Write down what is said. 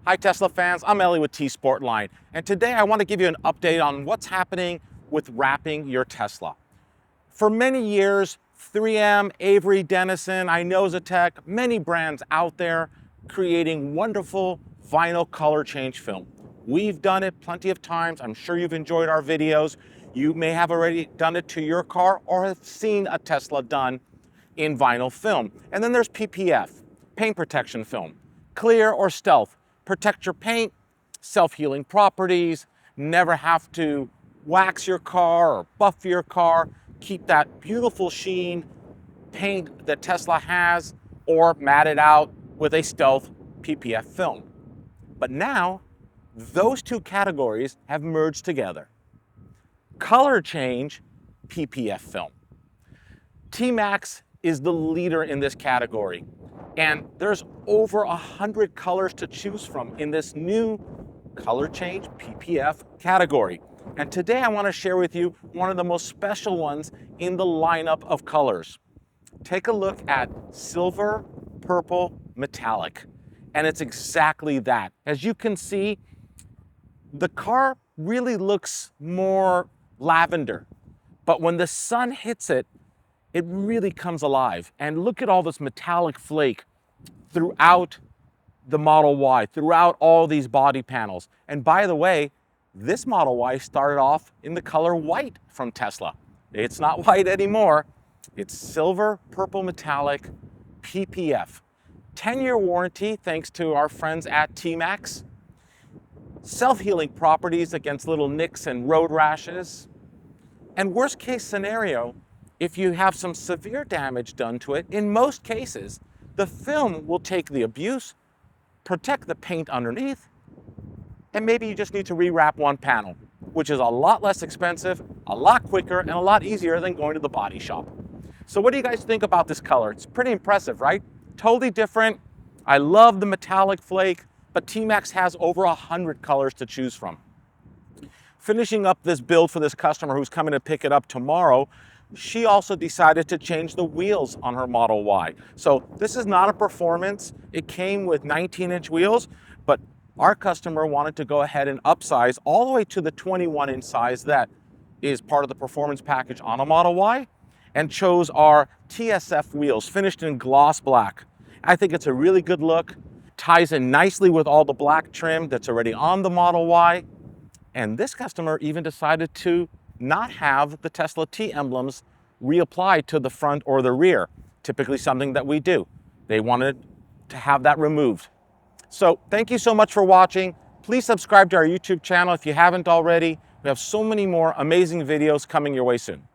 Hi Tesla fans, I'm Ellie with T-sportline, and today I want to give you an update on what's happening with wrapping your Tesla. For many years, 3M, Avery Dennison, Tech, many brands out there creating wonderful vinyl color change film. We've done it plenty of times. I'm sure you've enjoyed our videos. You may have already done it to your car or have seen a Tesla done in vinyl film. And then there's PPF, paint protection film, clear or stealth. Protect your paint, self-healing properties, never have to wax your car or buff your car, keep that beautiful sheen paint that Tesla has, or mat it out with a stealth PPF film. But now, those two categories have merged together. Color change PPF film. TMaxx is the leader in this category, and there's over 100 colors to choose from in this new color change PPF category. And today I want to share with you one of the most special ones in the lineup of colors. Take a look at silver, purple, metallic, and it's exactly that. As you can see, the car really looks more lavender, but when the sun hits it, it really comes alive. And look at all this metallic flake throughout the Model Y, throughout all these body panels. And by the way, this Model Y started off in the color white from Tesla. It's not white anymore. It's silver, purple metallic, PPF. 10-year warranty thanks to our friends at TMaxx. Self-healing properties against little nicks and road rashes. And worst case scenario, if you have some severe damage done to it, in most cases, the film will take the abuse, protect the paint underneath, and maybe you just need to rewrap one panel, which is a lot less expensive, a lot quicker, and a lot easier than going to the body shop. So what do you guys think about this color? It's pretty impressive, right? Totally different. I love the metallic flake, but TMaxx has over 100 colors to choose from. Finishing up this build for this customer who's coming to pick it up tomorrow, she also decided to change the wheels on her Model Y. So this is not a performance. It came with 19-inch wheels, but our customer wanted to go ahead and upsize all the way to the 21-inch size that is part of the performance package on a Model Y, and chose our TSF wheels, finished in gloss black. I think it's a really good look, ties in nicely with all the black trim that's already on the Model Y. And this customer even decided to not have the Tesla T emblems reapplied to the front or the rear, typically something that we do. They wanted to have that removed. So thank you so much for watching. Please subscribe to our YouTube channel if you haven't already. We have so many more amazing videos coming your way soon.